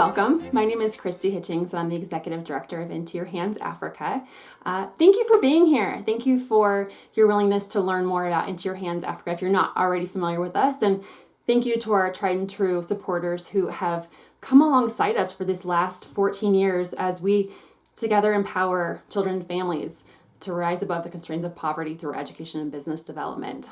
Welcome. My name is Christy Hitchings, and I'm the Executive Director of Into Your Hands Africa. Thank you for being here. Thank you for your willingness to learn more about Into Your Hands Africa if you're not already familiar with us. And thank you to our tried and true supporters who have come alongside us for this last 14 years as we together empower children and families to rise above the constraints of poverty through education and business development.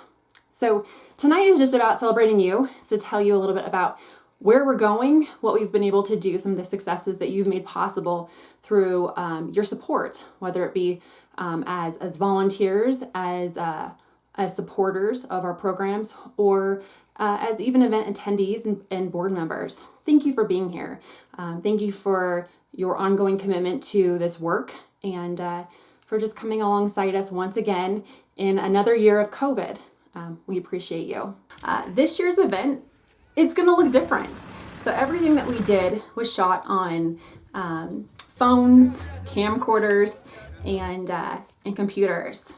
So tonight is just about celebrating you. It's to tell you a little bit about where we're going, what we've been able to do, some of the successes that you've made possible through your support, whether it be as volunteers, as supporters of our programs, or as even event attendees and board members. Thank you for being here. Thank you for your ongoing commitment to this work and for just coming alongside us once again in another year of COVID. We appreciate you. This year's event, it's going to look different. So everything that we did was shot on phones, camcorders, and computers.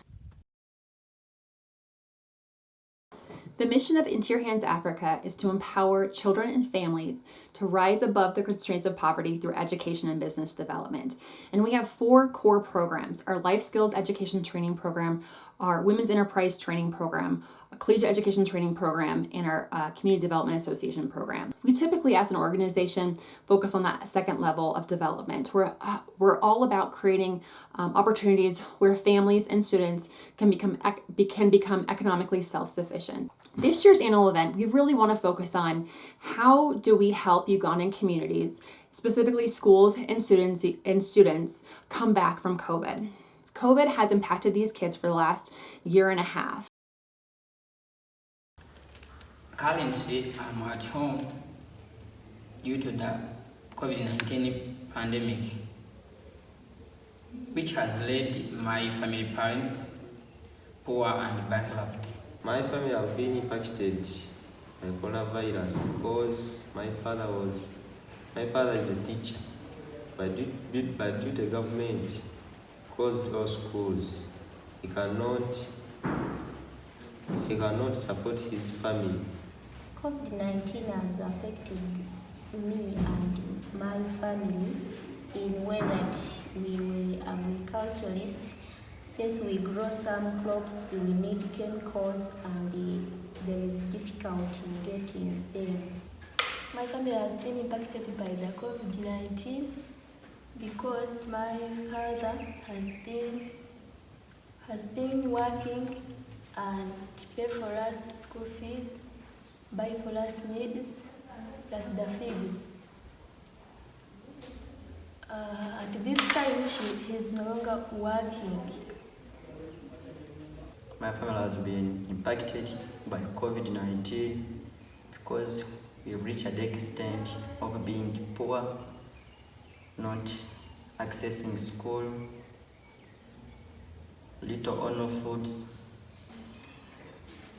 The mission of Into Your Hands Africa is to empower children and families to rise above the constraints of poverty through education and business development. And we have 4 core programs: our Life Skills Education Training Program, our Women's Enterprise Training Program, a Collegiate Education Training Program, and our Community Development Association program. We typically, as an organization, focus on that second level of development. We're all about creating opportunities where families and students can become economically self-sufficient. This year's annual event, we really want to focus on how do we help Ugandan communities, specifically schools and students, come back from COVID. COVID has impacted these kids for the last year and a half. Currently, I'm at home due to the COVID-19 pandemic, which has led my family parents poor and bankrupt. My family have been impacted by coronavirus because my father is a teacher, but due to government closed all schools, he cannot support his family. COVID-19 has affected me and my family in a way that we were agriculturalists. Since we grow some crops, we need chemicals and there is difficulty in getting them. My family has been impacted by the COVID-19 because my father has been working and pay for us school fees, buy for us needs, plus the fees. At this time, he is no longer working. My family has been impacted by COVID-19 because we've reached the extent of being poor, not accessing school, little or no foods.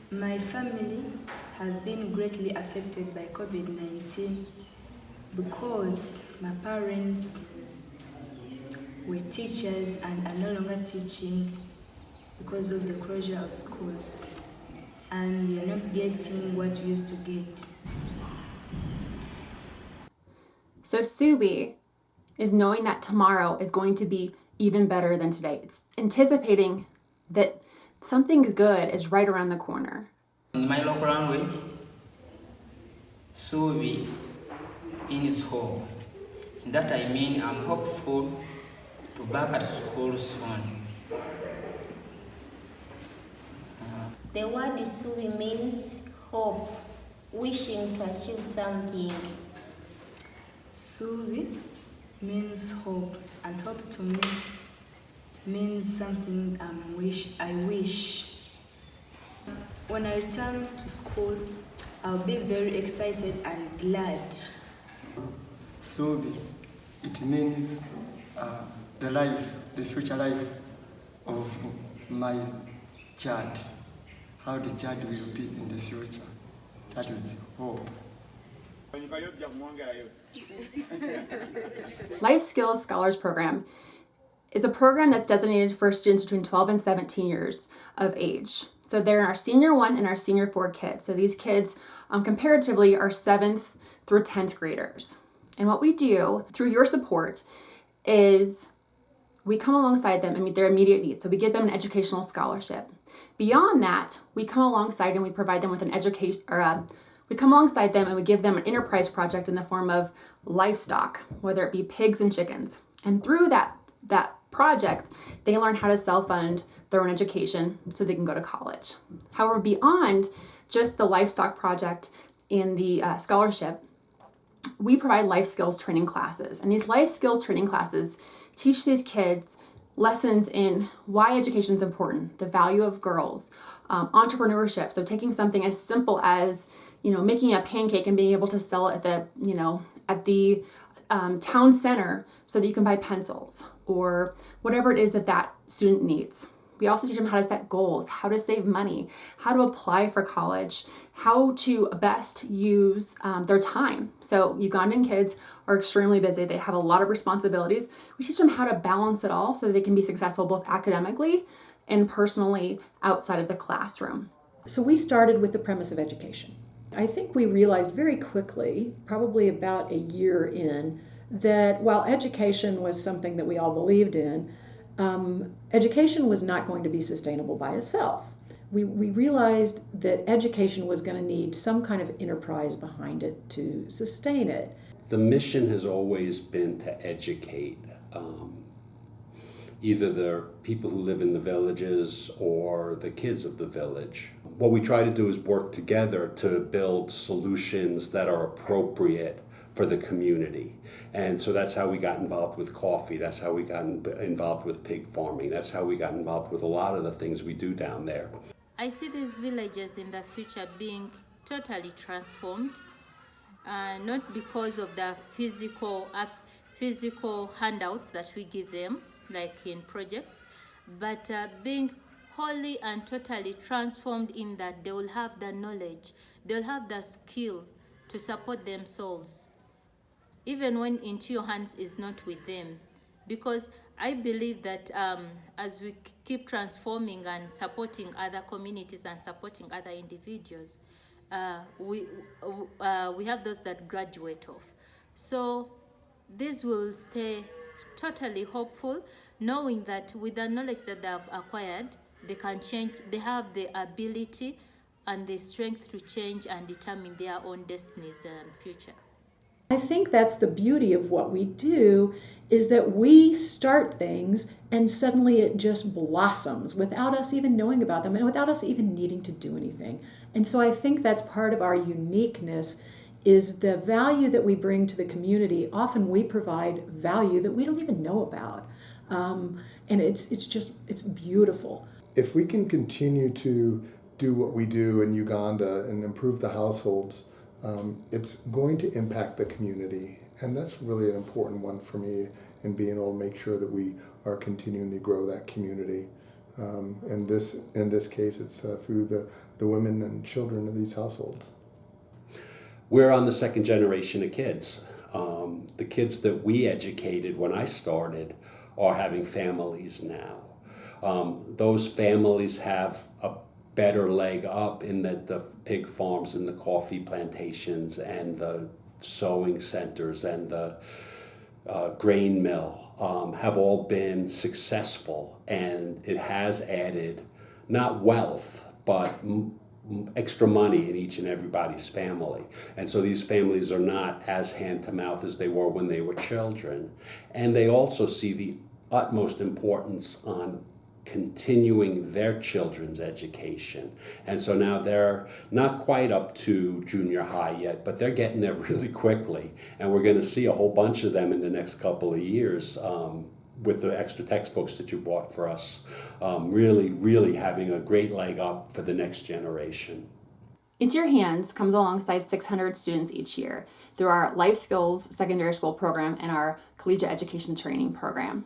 My family has been greatly affected by COVID-19 because my parents were teachers and are no longer teaching because of the closure of schools, and we are not getting what we used to get. So Ssuubi is knowing that tomorrow is going to be even better than today. It's anticipating that something good is right around the corner. In my local language, Ssuubi means hope. In that I mean I'm hopeful to back at school soon. The word Ssuubi means hope, wishing to achieve something. Ssuubi means hope, and hope to me means something I wish. When I return to school, I'll be very excited and glad. Ssuubi, it means the future life of my child, how the child will be in the future. That is the hope. Life Skills Scholars Program is a program that's designated for students between 12 and 17 years of age. So they're our senior 1 and our senior 4 kids. So these kids comparatively are 7th through 10th graders. And what we do through your support is we come alongside them and meet their immediate needs. So we give them an educational scholarship. Beyond that, we come alongside and we provide them with an education, we come alongside them and we give them an enterprise project in the form of livestock, whether it be pigs and chickens. And through that project, they learn how to self-fund their own education so they can go to college. However, beyond just the livestock project and the scholarship, we provide life skills training classes. And these life skills training classes teach these kids lessons in why education is important, the value of girls, entrepreneurship. So taking something as simple as, making a pancake and being able to sell it at the town center so that you can buy pencils or whatever it is that student needs. We also teach them how to set goals, how to save money, how to apply for college, how to best use their time. So Ugandan kids are extremely busy. They have a lot of responsibilities. We teach them how to balance it all so that they can be successful both academically and personally outside of the classroom. So we started with the premise of education. I think we realized very quickly, probably about a year in, that while education was something that we all believed in, education was not going to be sustainable by itself. We realized that education was going to need some kind of enterprise behind it to sustain it. The mission has always been to educate either the people who live in the villages or the kids of the village. What we try to do is work together to build solutions that are appropriate for the community. And so that's how we got involved with coffee. That's how we got involved with pig farming. That's how we got involved with a lot of the things we do down there. I see these villages in the future being totally transformed, not because of the physical handouts that we give them, like in projects, but being wholly and totally transformed in that they will have the knowledge, they'll have the skill to support themselves, even when Into Your Hands is not with them. Because I believe that as we keep transforming and supporting other communities and supporting other individuals, we have those that graduate off. So this will stay totally hopeful, knowing that with the knowledge that they have acquired, they can change, they have the ability and the strength to change and determine their own destinies and future. I think that's the beauty of what we do, is that we start things and suddenly it just blossoms without us even knowing about them and without us even needing to do anything. And so I think that's part of our uniqueness, is the value that we bring to the community. Often we provide value that we don't even know about. And it's beautiful. If we can continue to do what we do in Uganda and improve the households, it's going to impact the community, and that's really an important one for me, in being able to make sure that we are continuing to grow that community. In this case, it's through the women and children of these households. We're on the second generation of kids. The kids that we educated when I started are having families now. Those families have a better leg up in that the pig farms and the coffee plantations and the sewing centers and the grain mill have all been successful, and it has added not wealth but extra money in each and everybody's family. And so these families are not as hand to mouth as they were when they were children, and they also see the utmost importance on continuing their children's education. And so now they're not quite up to junior high yet, but they're getting there really quickly. And we're going to see a whole bunch of them in the next couple of years with the extra textbooks that you bought for us, really having a great leg up for the next generation. Into Your Hands comes alongside 600 students each year through our Life Skills Secondary School program and our Collegiate Education Training program.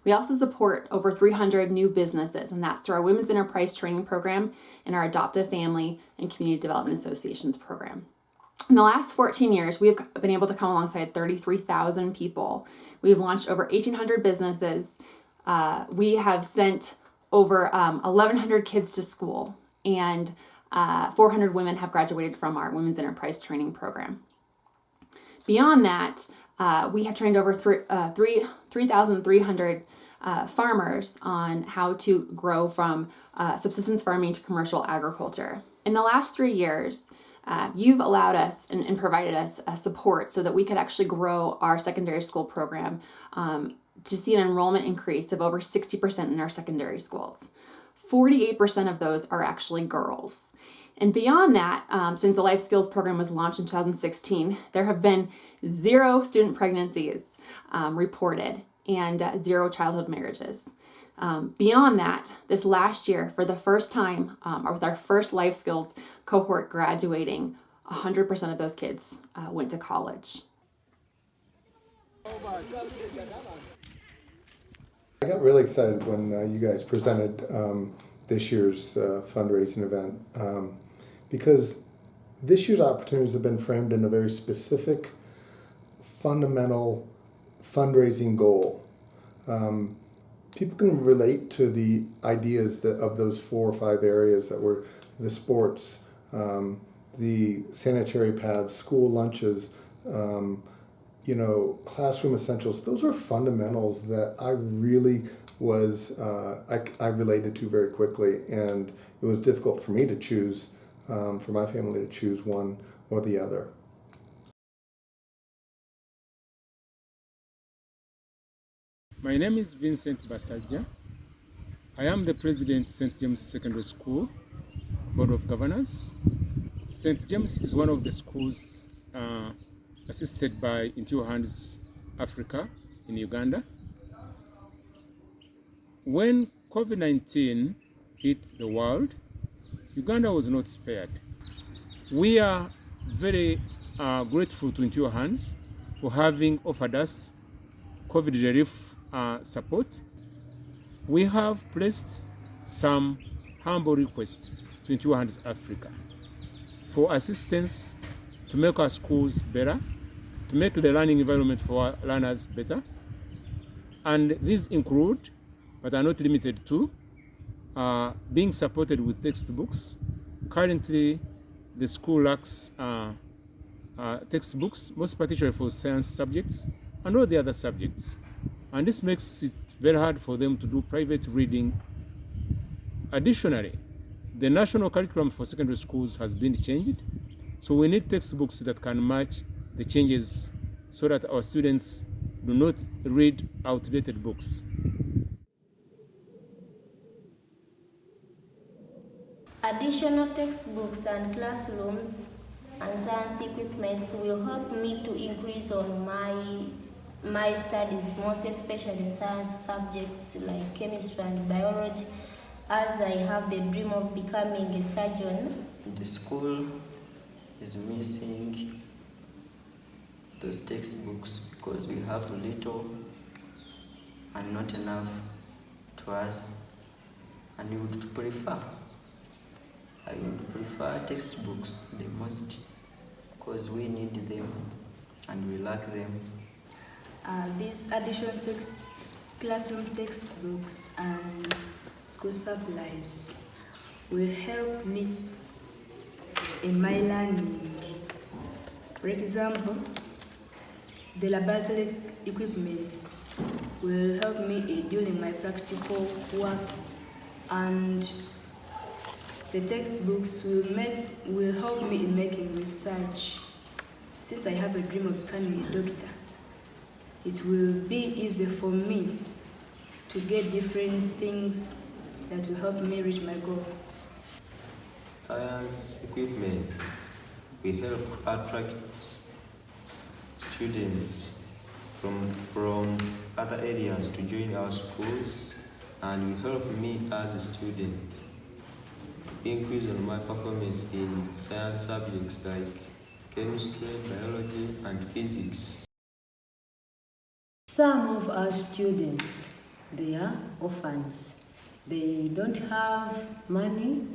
We also support over 300 new businesses, and that's through our Women's Enterprise Training program and our Adoptive Family and Community Development Associations program. In the last 14 years, we've been able to come alongside 33,000 people. We've launched over 1,800 businesses. We have sent over 1,100 kids to school, and 400 women have graduated from our Women's Enterprise Training program. Beyond that, we have trained over 3,300 farmers on how to grow from subsistence farming to commercial agriculture. In the last 3 years, you've allowed us and provided us support so that we could actually grow our secondary school program to see an enrollment increase of over 60% in our secondary schools. 48% of those are actually girls. And beyond that, since the Life Skills Program was launched in 2016, there have been 0 student pregnancies reported and 0 childhood marriages. Beyond that, this last year, for the first time, with our first Life Skills cohort graduating, 100% of those kids went to college. I got really excited when you guys presented this year's fundraising event because this year's opportunities have been framed in a very specific, fundamental fundraising goal. People can relate to the ideas of those 4 or 5 areas that were the sports, the sanitary pads, school lunches, classroom essentials. Those are fundamentals that I really was, I related to very quickly, and it was difficult for me to choose, for my family to choose one or the other. My name is Vincent Basajja. I am the president St. James Secondary School Board of Governors. St. James is one of the schools assisted by Into Your Hands Africa in Uganda. When COVID-19 hit the world, Uganda was not spared. We are very grateful to Into Your Hands for having offered us COVID relief support. We have placed some humble requests to Into Your Hands Africa for assistance to make our schools better, to make the learning environment for our learners better. And these include, but are not limited to, being supported with textbooks. Currently, the school lacks textbooks, most particularly for science subjects and all the other subjects. And this makes it very hard for them to do private reading. Additionally, the national curriculum for secondary schools has been changed, so we need textbooks that can match the changes so that our students do not read outdated books. Additional textbooks and classrooms and science equipments will help me to increase on my studies, most especially in science subjects like chemistry and biology, as I have the dream of becoming a surgeon. The school is missing those textbooks because we have little and not enough to us, and we would prefer. I would prefer textbooks the most because we need them and we lack them. These additional classroom textbooks and school supplies will help me in my learning. For example, the laboratory equipments will help me during my practical works, and the textbooks will help me in making research. Since I have a dream of becoming a doctor, it will be easy for me to get different things that will help me reach my goal. Science equipment will help attract students from other areas to join our schools, and will help me as a student increase on my performance in science subjects like chemistry, biology, and physics. Some of our students, they are orphans. They don't have money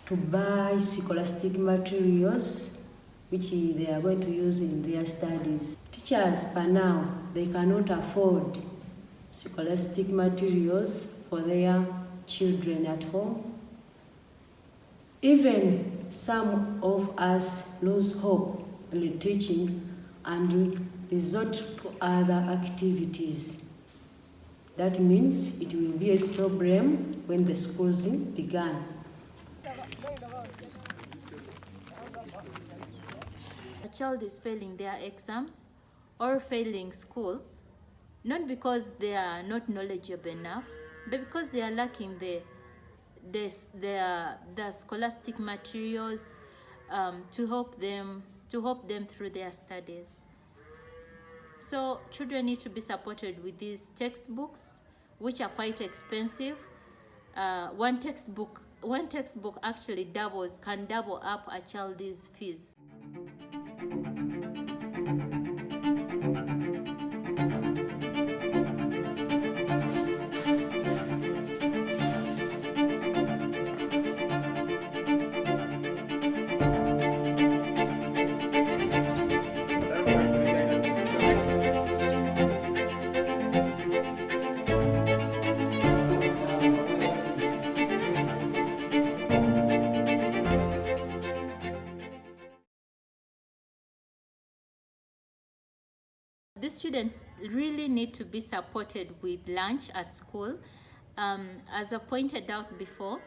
to buy scholastic materials which they are going to use in their studies. Teachers, per now, they cannot afford scholastic materials for their children at home. Even some of us lose hope in teaching and resort to other activities. That means it will be a problem when the schools began. A child is failing their exams or failing school, not because they are not knowledgeable enough, but because they are lacking the scholastic materials to help them through their studies. So children need to be supported with these textbooks, which are quite expensive. One textbook actually can double up a child's fees. The students really need to be supported with lunch at school. As I pointed out before,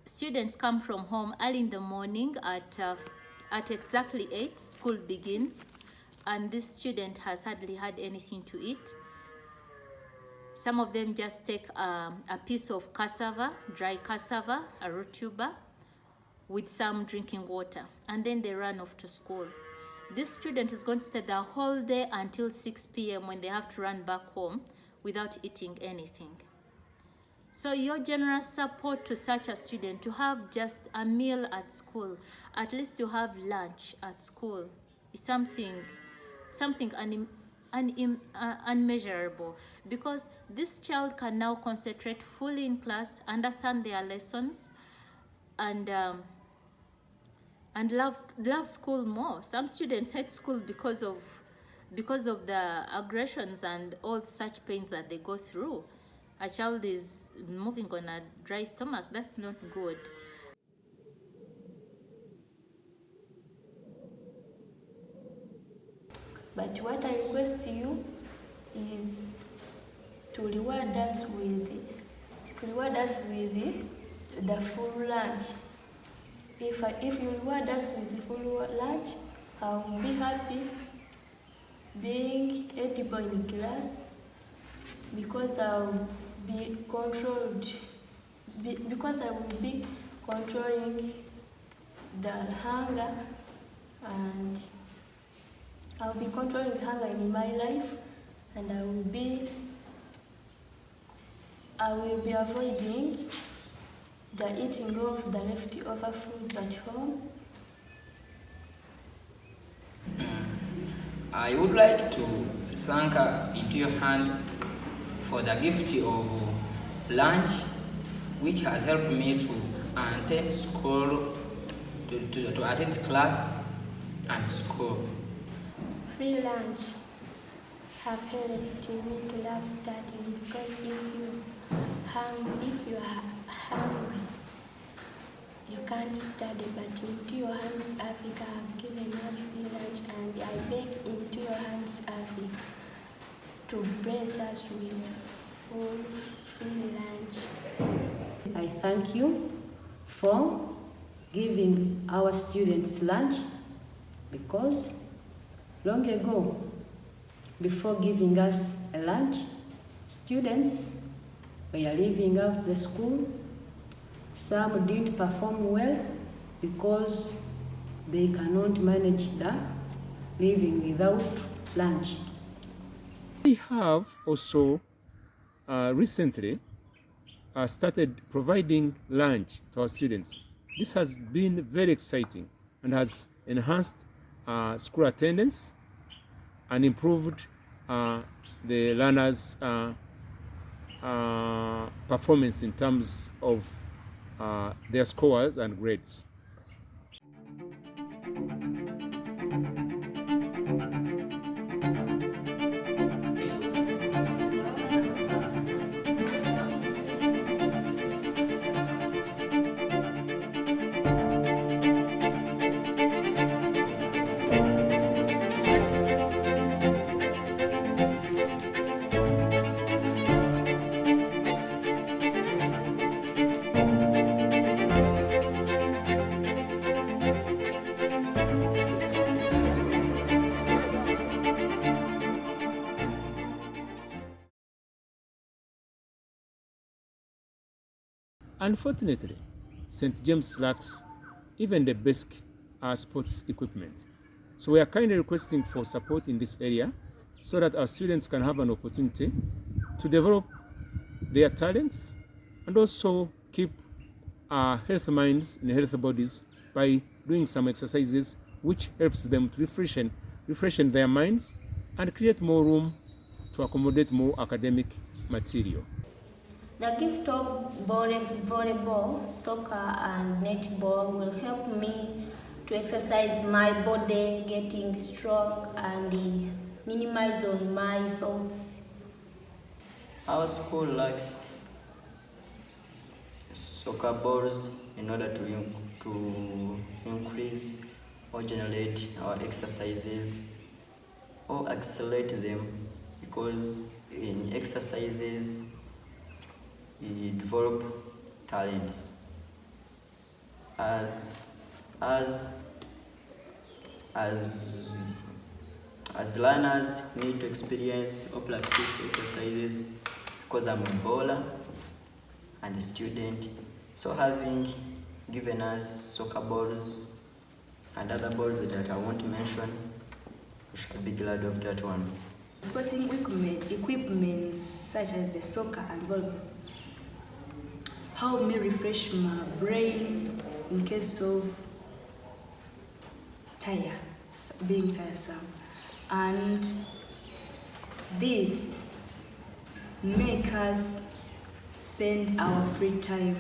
students come from home early in the morning at exactly 8, school begins, and this student has hardly had anything to eat. Some of them just take a piece of cassava, dry cassava, a root tuber, with some drinking water, and then they run off to school. This student is going to stay the whole day until 6 p.m. when they have to run back home without eating anything. So your generous support to such a student to have just a meal at school, at least to have lunch at school, is something unmeasurable, because this child can now concentrate fully in class, understand their lessons, and love school more. Some students hate school because of the aggressions and all such pains that they go through. A child is moving on a dry stomach. That's not good. But what I request you is to reward us with the full lunch. If you reward us with full lunch, I'll be happy being edible in class, because I'll be controlled. Because I will be controlling the hunger, and I'll be controlling hunger in my life, and I will be avoiding the eating of the leftover food at home. I would like to thank Into Your Hands for the gift of lunch, which has helped me to attend school, to attend class and school. Free lunch have helped me to love studying, because if you are hungry, you can't study. But Into Your Hands Africa have given us free lunch, and I beg Into Your Hands Africa to bless us with full free lunch. I thank you for giving our students lunch, because long ago, before giving us a lunch, students were leaving out the school. Some didn't perform well because they cannot manage the living without lunch. We have also recently started providing lunch to our students. This has been very exciting and has enhanced school attendance and improved the learners' performance in terms of their scores and grades. Unfortunately, St. James lacks even the basic sports equipment. So we are kindly requesting for support in this area so that our students can have an opportunity to develop their talents and also keep healthy minds and healthy bodies by doing some exercises which helps them to refreshen their minds and create more room to accommodate more academic material. The gift of volleyball, soccer, and netball will help me to exercise my body, getting strong, and minimize on my thoughts. Our school lacks soccer balls in order to increase or generate our exercises or accelerate them, because in exercises we develop talents as as as learners need to experience or practice exercises, because I'm a bowler and a student, so having given us soccer balls and other balls that I won't mention, we shall be glad of that one. Sporting equipment such as the soccer and volleyball help me refresh my brain in case of being tiresome, and this make us spend our free time.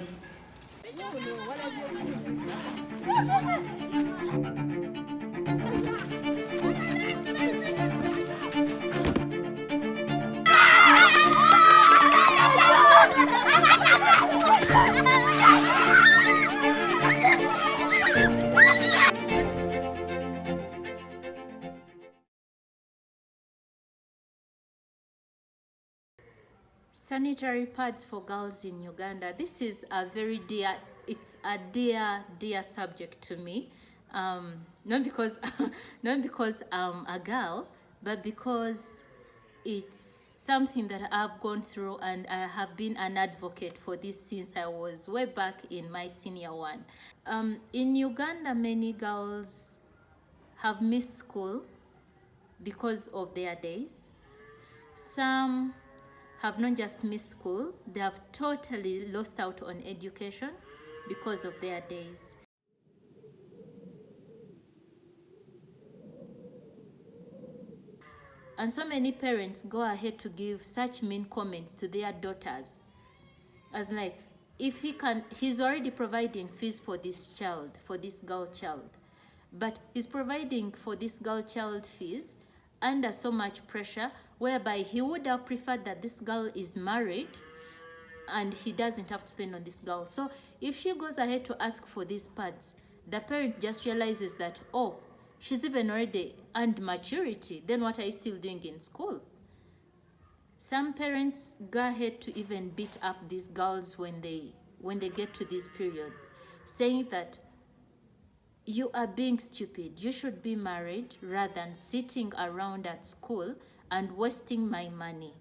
Sanitary pads for girls in Uganda. This is a very dear, it's a dear subject to me. Not because, not because I'm a girl, but because it's something that I've gone through, and I have been an advocate for this since I was way back in my senior one. In Uganda, many girls have missed school because of their days. Some have not just missed school, they have totally lost out on education because of their days. And so many parents go ahead to give such mean comments to their daughters, as like, if he's already providing fees for this child, for this girl child, but he's providing for this girl child fees under so much pressure, whereby he would have preferred that this girl is married and he doesn't have to spend on this girl. So if she goes ahead to ask for these pads, the parent just realizes that, oh, she's even already earned maturity, then what are you still doing in school? Some parents go ahead to even beat up these girls when they get to these periods, saying that you are being stupid. You should be married rather than sitting around at school and wasting my money.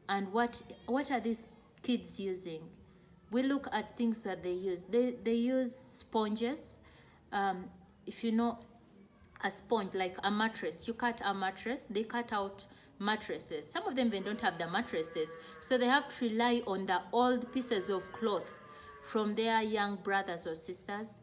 And what are these kids using? We look at things that they use. They use sponges. If you know a sponge, like a mattress, you cut a mattress, they cut out mattresses. Some of them even don't have the mattresses, so they have to rely on the old pieces of cloth from their young brothers or sisters,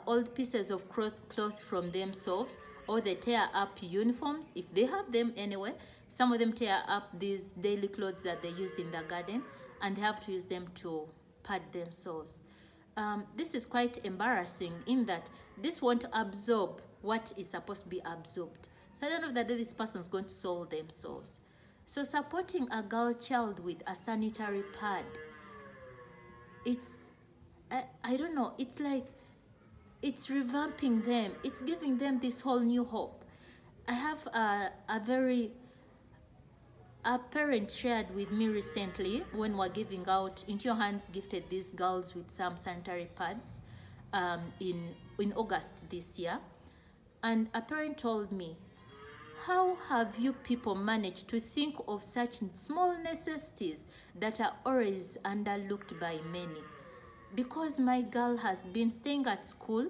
old pieces of cloth from themselves, or they tear up uniforms if they have them anyway. Some of them tear up these daily clothes that they use in the garden, and they have to use them to pad themselves. This is quite embarrassing in that this won't absorb what is supposed to be absorbed. So I don't know that this person is going to solve themselves. So supporting a girl child with a sanitary pad, it's, I don't know, it's like, it's revamping them. It's giving them this whole new hope. I have a parent shared with me recently when we're giving out, Into Your Hands gifted these girls with some sanitary pads in August this year. And a parent told me How have you people managed to think of such small necessities that are always underlooked by many? Because my girl has been staying at school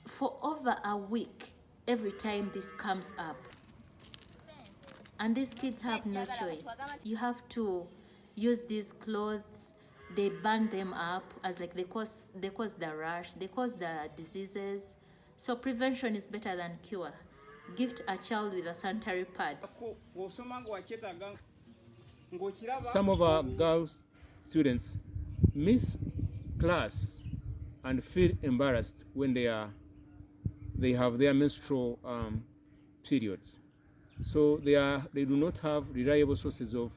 for over a week every time this comes up. And these kids have no choice. You have to use these clothes. They burn them up as like they cause the rash, they cause the diseases. So prevention is better than cure. Gift a child with a sanitary pad. Some of our girls students miss class and feel embarrassed when they have their menstrual periods. So they do not have reliable sources of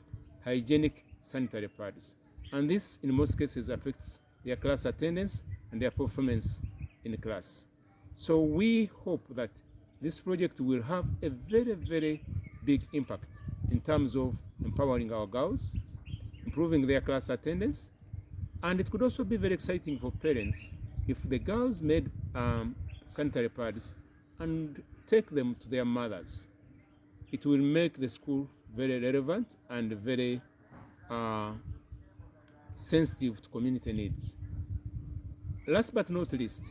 hygienic sanitary pads. And this, in most cases, affects their class attendance and their performance in class. So we hope that this project will have a very, very big impact in terms of empowering our girls, improving their class attendance, and it could also be very exciting for parents if the girls made sanitary pads and take them to their mothers. It will make the school very relevant and very sensitive to community needs. Last but not least,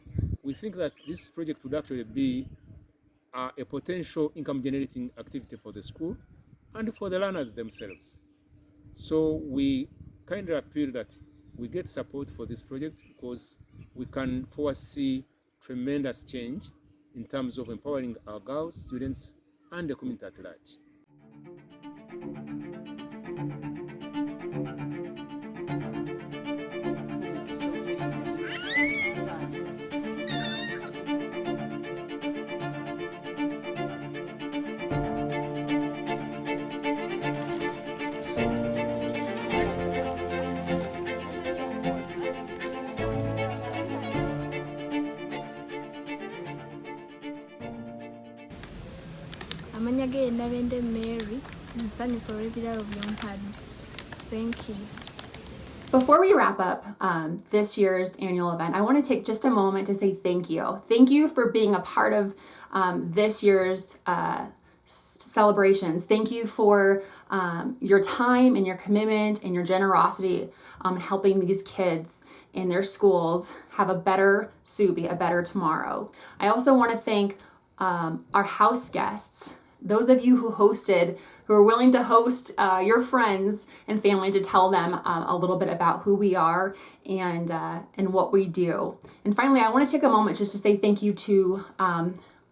we think that this project would actually be a potential income generating activity for the school and for the learners themselves. So we kindly appeal that we get support for this project because we can foresee tremendous change in terms of empowering our girls, students, and the community at large. Amanya ge Nabende Mary and Sunny for regular of young pad. Thank you. Before we wrap up this year's annual event, I want to take just a moment to say thank you. Thank you for being a part of this year's celebrations. Thank you for your time and your commitment and your generosity helping these kids in their schools have a better Ssuubi, a better tomorrow. I also want to thank our house guests, those of you who hosted, who are willing to host your friends and family to tell them a little bit about who we are and what we do. And finally, I want to take a moment just to say thank you to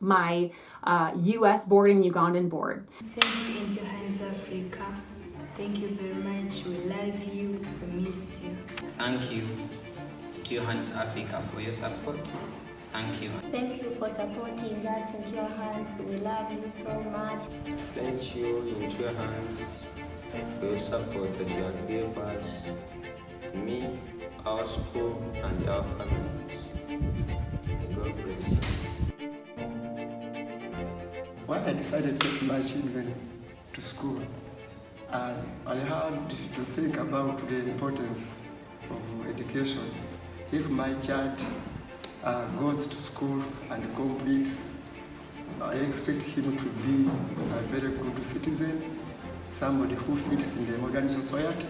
my U.S. board and Ugandan board. Thank you, Into Hands Africa. Thank you very much. We love you. We miss you. Thank you to Your Hands Africa for your support. Thank you. Thank you for supporting us Into Your Hands. We love you so much. Thank you, Into Your Hands, for your support that you have given us, me, our school, and our families. May God bless you. When I decided to take my children to school, I had to think about the importance of education. If my child goes to school and completes, I expect him to be a very good citizen, somebody who fits in the modern society,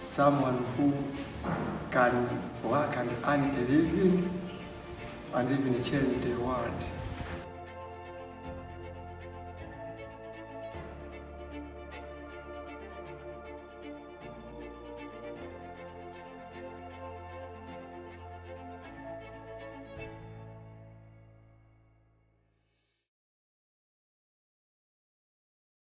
someone who can work and earn a living and even change the world.